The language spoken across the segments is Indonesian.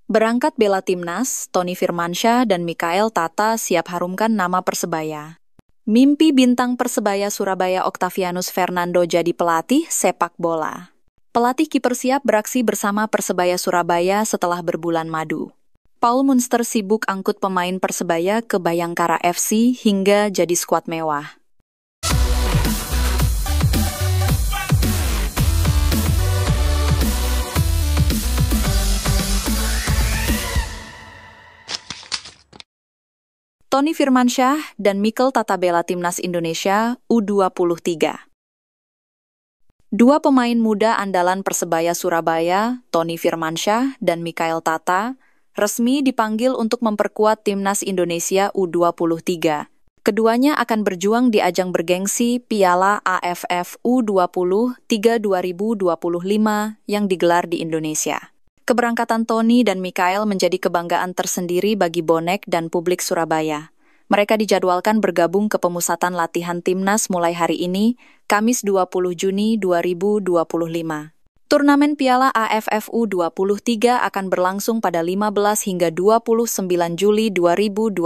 Berangkat bela timnas, Tony Firmansyah dan Mikael Tata siap harumkan nama Persebaya. Mimpi bintang Persebaya Surabaya Octavianus Fernando jadi pelatih sepak bola. Pelatih kiper siap beraksi bersama Persebaya Surabaya setelah berbulan madu. Paul Munster sibuk angkut pemain Persebaya ke Bayangkara FC hingga jadi skuad mewah. Tony Firmansyah dan Mikael Tata bela timnas Indonesia U23. Dua pemain muda andalan Persebaya Surabaya, Tony Firmansyah dan Mikael Tata, resmi dipanggil untuk memperkuat timnas Indonesia U23. Keduanya akan berjuang di ajang bergengsi Piala AFF U23 2025 yang digelar di Indonesia. Keberangkatan Tony dan Mikael menjadi kebanggaan tersendiri bagi bonek dan publik Surabaya. Mereka dijadwalkan bergabung ke pemusatan latihan timnas mulai hari ini, Kamis 20 Juni 2025. Turnamen Piala AFF U23 akan berlangsung pada 15 hingga 29 Juli 2025.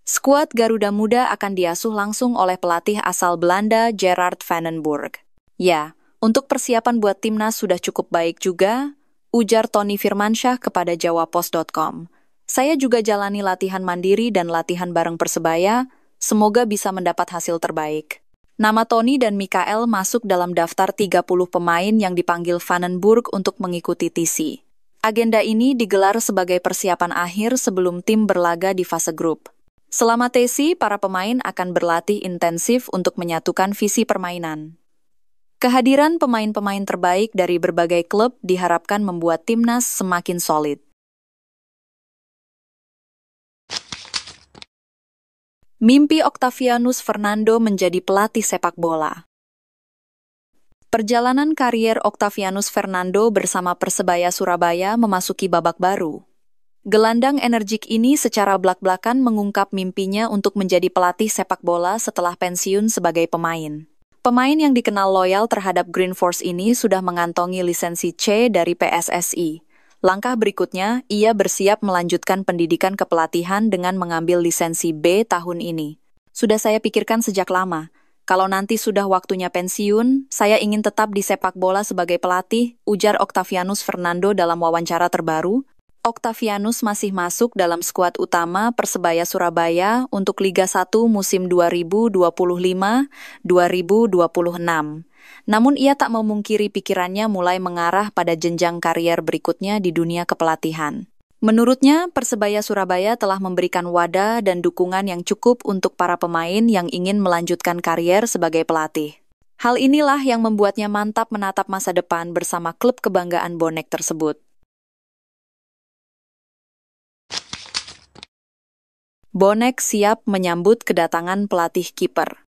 Skuad Garuda Muda akan diasuh langsung oleh pelatih asal Belanda Gerard van den Burg. Ya, untuk persiapan buat timnas sudah cukup baik juga, ujar Tony Firmansyah kepada jawapos.com. Saya juga jalani latihan mandiri dan latihan bareng Persebaya, semoga bisa mendapat hasil terbaik. Nama Tony dan Mikael masuk dalam daftar 30 pemain yang dipanggil Van den Burg untuk mengikuti TC. Agenda ini digelar sebagai persiapan akhir sebelum tim berlaga di fase grup. Selama TC, para pemain akan berlatih intensif untuk menyatukan visi permainan. Kehadiran pemain-pemain terbaik dari berbagai klub diharapkan membuat timnas semakin solid. Mimpi Octavianus Fernando menjadi pelatih sepak bola. Perjalanan karier Octavianus Fernando bersama Persebaya Surabaya memasuki babak baru. Gelandang energik ini secara blak-blakan mengungkap mimpinya untuk menjadi pelatih sepak bola setelah pensiun sebagai pemain. Pemain yang dikenal loyal terhadap Green Force ini sudah mengantongi lisensi C dari PSSI. Langkah berikutnya, ia bersiap melanjutkan pendidikan kepelatihan dengan mengambil lisensi B tahun ini. Sudah saya pikirkan sejak lama. Kalau nanti sudah waktunya pensiun, saya ingin tetap di sepak bola sebagai pelatih, ujar Octavianus Fernando dalam wawancara terbaru. Octavianus masih masuk dalam skuad utama Persebaya Surabaya untuk Liga 1 musim 2025-2026. Namun ia tak memungkiri pikirannya mulai mengarah pada jenjang karier berikutnya di dunia kepelatihan. Menurutnya, Persebaya Surabaya telah memberikan wadah dan dukungan yang cukup untuk para pemain yang ingin melanjutkan karier sebagai pelatih. Hal inilah yang membuatnya mantap menatap masa depan bersama klub kebanggaan bonek tersebut. Bonek siap menyambut kedatangan pelatih kiper.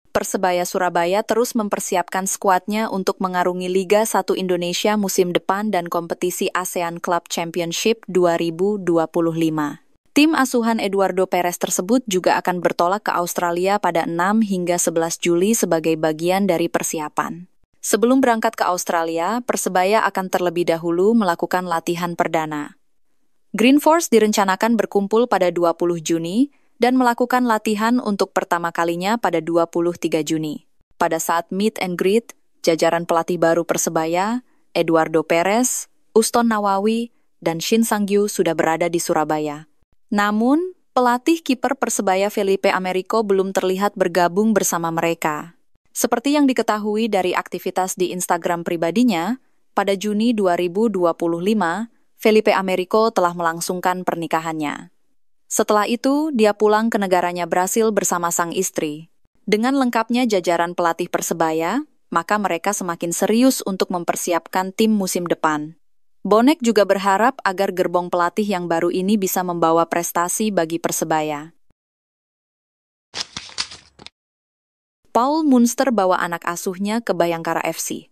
Persebaya Surabaya terus mempersiapkan skuadnya untuk mengarungi Liga 1 Indonesia musim depan dan kompetisi ASEAN Club Championship 2025. Tim asuhan Eduardo Perez tersebut juga akan bertolak ke Australia pada 6 hingga 11 Juli sebagai bagian dari persiapan. Sebelum berangkat ke Australia, Persebaya akan terlebih dahulu melakukan latihan perdana. Green Force direncanakan berkumpul pada 20 Juni dan melakukan latihan untuk pertama kalinya pada 23 Juni. Pada saat meet and greet, jajaran pelatih baru Persebaya, Eduardo Perez, Uston Nawawi, dan Shin Sang-gyu sudah berada di Surabaya. Namun, pelatih kiper Persebaya Felipe Americo belum terlihat bergabung bersama mereka. Seperti yang diketahui dari aktivitas di Instagram pribadinya, pada Juni 2025, Felipe Americo telah melangsungkan pernikahannya. Setelah itu, dia pulang ke negaranya Brasil bersama sang istri. Dengan lengkapnya jajaran pelatih Persebaya, maka mereka semakin serius untuk mempersiapkan tim musim depan. Bonek juga berharap agar gerbong pelatih yang baru ini bisa membawa prestasi bagi Persebaya. Paul Munster bawa anak asuhnya ke Bayangkara FC.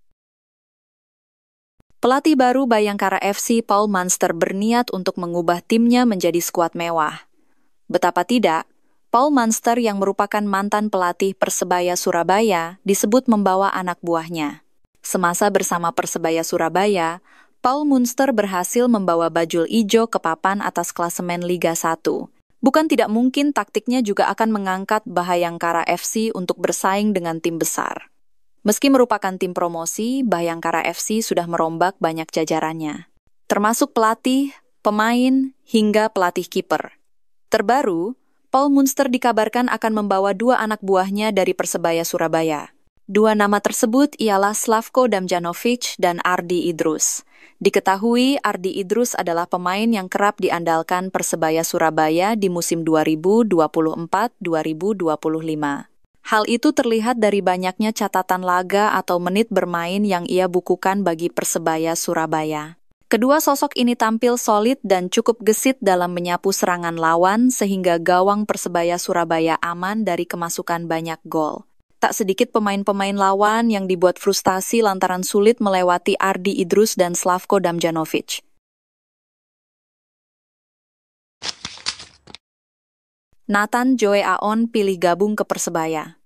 Pelatih baru Bayangkara FC, Paul Munster, berniat untuk mengubah timnya menjadi skuad mewah. Betapa tidak, Paul Munster yang merupakan mantan pelatih Persebaya Surabaya disebut membawa anak buahnya. Semasa bersama Persebaya Surabaya, Paul Munster berhasil membawa Bajul Ijo ke papan atas klasemen Liga 1. Bukan tidak mungkin taktiknya juga akan mengangkat Bhayangkara FC untuk bersaing dengan tim besar. Meski merupakan tim promosi, Bhayangkara FC sudah merombak banyak jajarannya, termasuk pelatih, pemain, hingga pelatih kiper. Terbaru, Paul Munster dikabarkan akan membawa 2 anak buahnya dari Persebaya Surabaya. 2 nama tersebut ialah Slavko Damjanovic dan Ardi Idrus. Diketahui Ardi Idrus adalah pemain yang kerap diandalkan Persebaya Surabaya di musim 2024-2025. Hal itu terlihat dari banyaknya catatan laga atau menit bermain yang ia bukukan bagi Persebaya Surabaya. Kedua sosok ini tampil solid dan cukup gesit dalam menyapu serangan lawan sehingga gawang Persebaya Surabaya aman dari kemasukan banyak gol. Tak sedikit pemain-pemain lawan yang dibuat frustasi lantaran sulit melewati Ardi Idrus dan Slavko Damjanovic. Nathan Joe Aon pilih gabung ke Persebaya.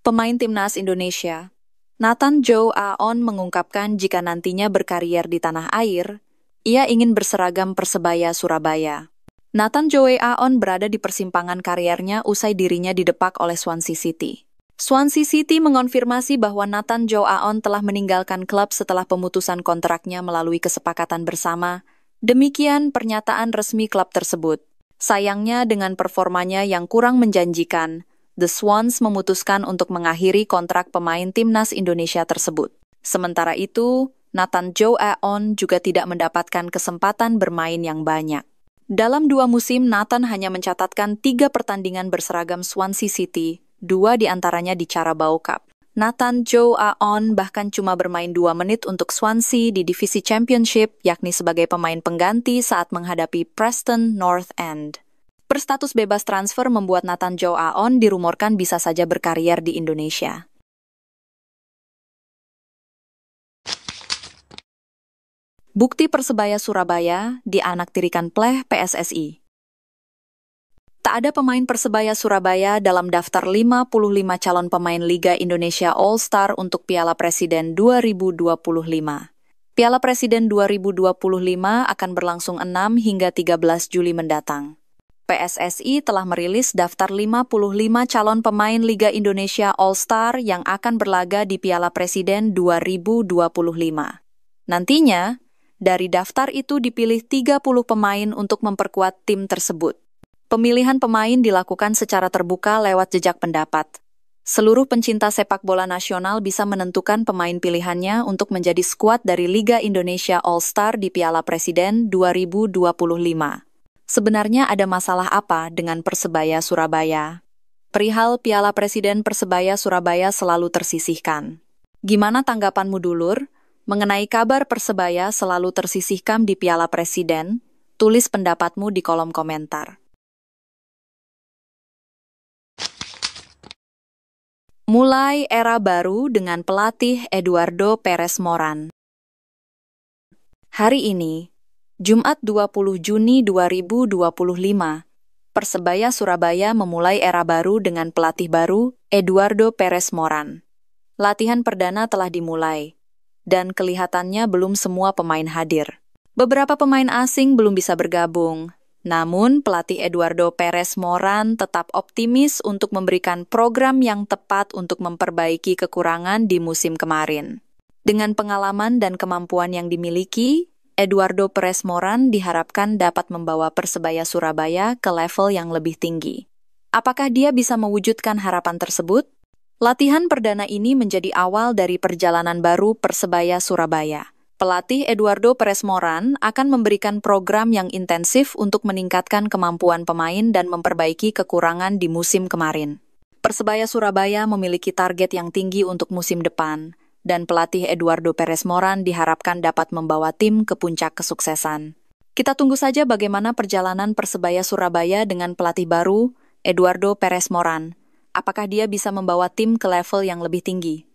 Pemain timnas Indonesia Nathan Joe Aon mengungkapkan jika nantinya berkarier di tanah air, ia ingin berseragam Persebaya Surabaya. Nathan Joe Aon berada di persimpangan kariernya usai dirinya didepak oleh Swansea City. Swansea City mengonfirmasi bahwa Nathan Joe Aon telah meninggalkan klub setelah pemutusan kontraknya melalui kesepakatan bersama. Demikian pernyataan resmi klub tersebut. Sayangnya dengan performanya yang kurang menjanjikan, The Swans memutuskan untuk mengakhiri kontrak pemain timnas Indonesia tersebut. Sementara itu, Nathan Joe Aon juga tidak mendapatkan kesempatan bermain yang banyak. Dalam 2 musim, Nathan hanya mencatatkan 3 pertandingan berseragam Swansea City, 2 diantaranya di Carabao Cup. Nathan Joe Aon bahkan cuma bermain 2 menit untuk Swansea di divisi Championship, yakni sebagai pemain pengganti saat menghadapi Preston North End. Berstatus bebas transfer membuat Nathan Joe Aon dirumorkan bisa saja berkarier di Indonesia. Bukti Persebaya Surabaya dianaktirikan Pleh PSSI. Tak ada pemain Persebaya Surabaya dalam daftar 55 calon pemain Liga Indonesia All-Star untuk Piala Presiden 2025. Piala Presiden 2025 akan berlangsung 6 hingga 13 Juli mendatang. PSSI telah merilis daftar 55 calon pemain Liga Indonesia All-Star yang akan berlaga di Piala Presiden 2025. Nantinya, dari daftar itu dipilih 30 pemain untuk memperkuat tim tersebut. Pemilihan pemain dilakukan secara terbuka lewat jejak pendapat. Seluruh pencinta sepak bola nasional bisa menentukan pemain pilihannya untuk menjadi skuad dari Liga Indonesia All-Star di Piala Presiden 2025. Sebenarnya ada masalah apa dengan Persebaya Surabaya? Perihal Piala Presiden Persebaya Surabaya selalu tersisihkan. Gimana tanggapanmu, dulur? Mengenai kabar Persebaya selalu tersisihkan di Piala Presiden, tulis pendapatmu di kolom komentar. Mulai era baru dengan pelatih Eduardo Perez Moran. Hari ini, Jumat 20 Juni 2025, Persebaya Surabaya memulai era baru dengan pelatih baru Eduardo Perez Moran. Latihan perdana telah dimulai, dan kelihatannya belum semua pemain hadir. Beberapa pemain asing belum bisa bergabung, namun pelatih Eduardo Perez Moran tetap optimis untuk memberikan program yang tepat untuk memperbaiki kekurangan di musim kemarin. Dengan pengalaman dan kemampuan yang dimiliki, Eduardo Perez Moran diharapkan dapat membawa Persebaya Surabaya ke level yang lebih tinggi. Apakah dia bisa mewujudkan harapan tersebut? Latihan perdana ini menjadi awal dari perjalanan baru Persebaya Surabaya. Pelatih Eduardo Perez Moran akan memberikan program yang intensif untuk meningkatkan kemampuan pemain dan memperbaiki kekurangan di musim kemarin. Persebaya Surabaya memiliki target yang tinggi untuk musim depan, dan pelatih Eduardo Perez Moran diharapkan dapat membawa tim ke puncak kesuksesan. Kita tunggu saja bagaimana perjalanan Persebaya Surabaya dengan pelatih baru, Eduardo Perez Moran. Apakah dia bisa membawa tim ke level yang lebih tinggi?